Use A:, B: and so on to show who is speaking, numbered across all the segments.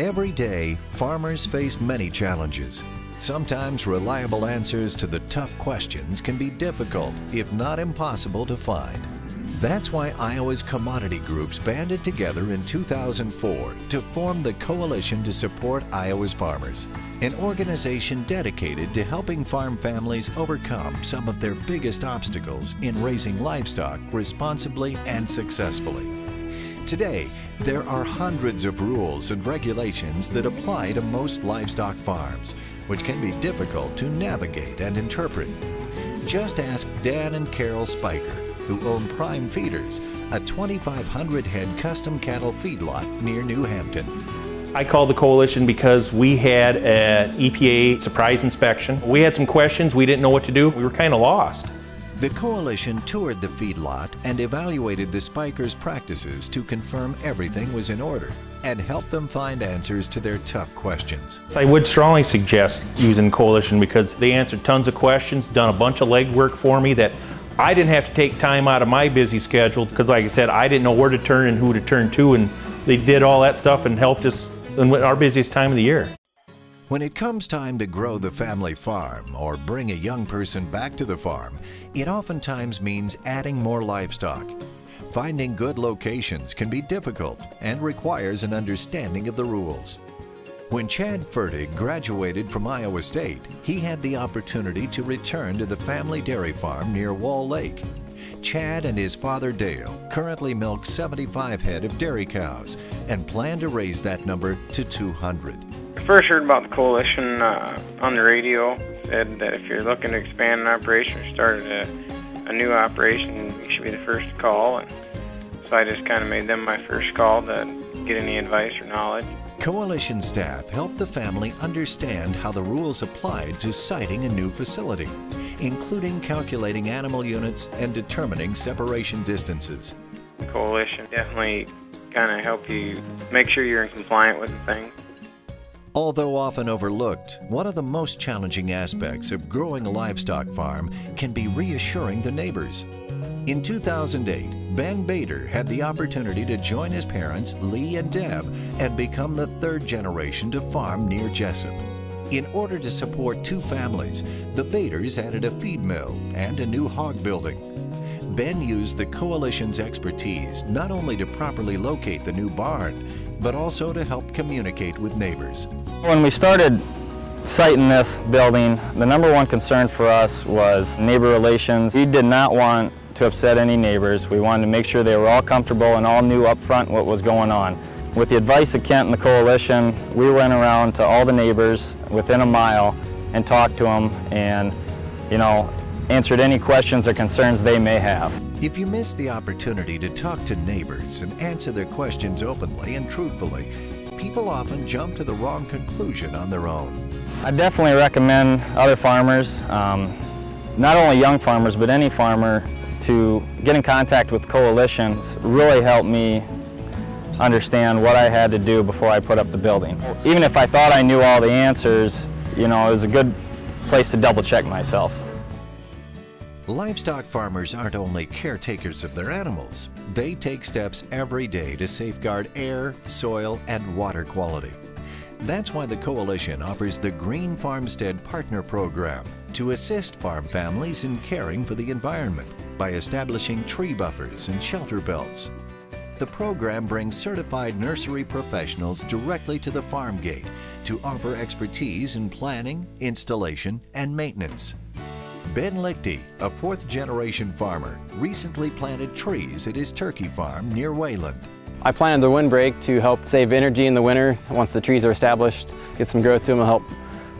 A: Every day, farmers face many challenges. Sometimes reliable answers to the tough questions can be difficult, if not impossible, to find. That's why Iowa's commodity groups banded together in 2004 to form the Coalition to Support Iowa's Farmers, an organization dedicated to helping farm families overcome some of their biggest obstacles in raising livestock responsibly and successfully. Today, there are hundreds of rules and regulations that apply to most livestock farms, which can be difficult to navigate and interpret. Just ask Dan and Carol Spiker, who own Prime Feeders, a 2,500 head custom cattle feedlot near New Hampton.
B: I called the coalition because we had an EPA surprise inspection. We had some questions, we didn't know what to do, we were kind of lost.
A: The coalition toured the feedlot and evaluated the Spikers' practices to confirm everything was in order and helped them find answers to their tough questions.
B: I would strongly suggest using coalition because they answered tons of questions, done a bunch of legwork for me that I didn't have to take time out of my busy schedule because, like I said, I didn't know where to turn and who to turn to, and they did all that stuff and helped us in our busiest time of the year.
A: When it comes time to grow the family farm or bring a young person back to the farm, it oftentimes means adding more livestock. Finding good locations can be difficult and requires an understanding of the rules. When Chad Fertig graduated from Iowa State, he had the opportunity to return to the family dairy farm near Wall Lake. Chad and his father Dale currently milk 75 head of dairy cows and plan to raise that number to 200.
C: I first heard about the coalition on the radio. Said that if you're looking to expand an operation or start a new operation, you should be the first to call. And so I just kind of made them my first call to get any advice or knowledge.
A: Coalition staff helped the family understand how the rules applied to siting a new facility, including calculating animal units and determining separation distances.
C: The coalition definitely kind of help you make sure you're in compliant with the thing.
A: Although often overlooked, one of the most challenging aspects of growing a livestock farm can be reassuring the neighbors. In 2008, Ben Bader had the opportunity to join his parents, Lee and Deb, and become the third generation to farm near Jessup. In order to support two families, the Baders added a feed mill and a new hog building. Ben used the coalition's expertise not only to properly locate the new barn, but also to help communicate with neighbors.
D: When we started siting this building, the number one concern for us was neighbor relations. We did not want to upset any neighbors. We wanted to make sure they were all comfortable and all knew up front what was going on. With the advice of Kent and the coalition, we went around to all the neighbors within a mile and talked to them and, answered any questions or concerns they may have.
A: If you miss the opportunity to talk to neighbors and answer their questions openly and truthfully, people often jump to the wrong conclusion on their own.
D: I definitely recommend other farmers, not only young farmers, but any farmer, to get in contact with coalitions. Really helped me understand what I had to do before I put up the building. Even if I thought I knew all the answers, it was a good place to double check myself.
A: Livestock farmers aren't only caretakers of their animals, they take steps every day to safeguard air, soil, and water quality. That's why the Coalition offers the Green Farmstead Partner Program to assist farm families in caring for the environment by establishing tree buffers and shelter belts. The program brings certified nursery professionals directly to the farm gate to offer expertise in planning, installation, and maintenance. Ben Lichty, a fourth-generation farmer, recently planted trees at his turkey farm near Wayland.
E: I planted the windbreak to help save energy in the winter. Once the trees are established, get some growth to them, will help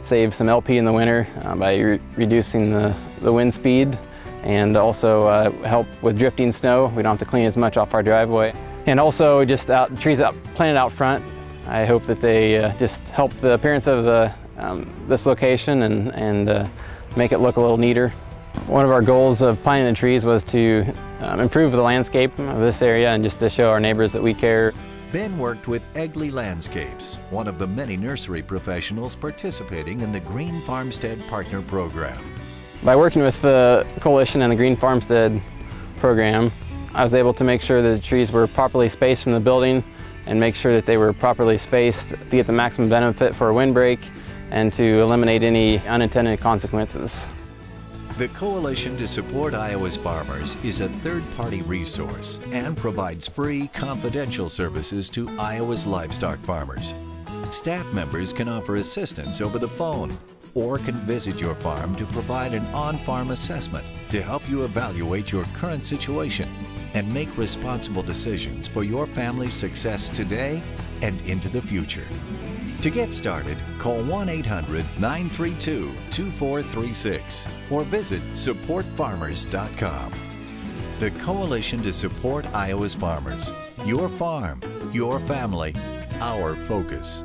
E: save some LP in the winter by reducing the wind speed, and also help with drifting snow. We don't have to clean as much off our driveway. And also just trees planted out front. I hope that they just help the appearance of this location and make it look a little neater. One of our goals of planting the trees was to improve the landscape of this area and just to show our neighbors that we care.
A: Ben worked with Egley Landscapes, one of the many nursery professionals participating in the Green Farmstead Partner Program.
E: By working with the Coalition and the Green Farmstead program, I was able to make sure that the trees were properly spaced from the building and make sure that they were properly spaced to get the maximum benefit for a windbreak and to eliminate any unintended consequences.
A: The Coalition to Support Iowa's Farmers is a third-party resource and provides free, confidential services to Iowa's livestock farmers. Staff members can offer assistance over the phone or can visit your farm to provide an on-farm assessment to help you evaluate your current situation and make responsible decisions for your family's success today and into the future. To get started, call 1-800-932-2436 or visit supportfarmers.com. The Coalition to Support Iowa's Farmers. Your farm, your family, our focus.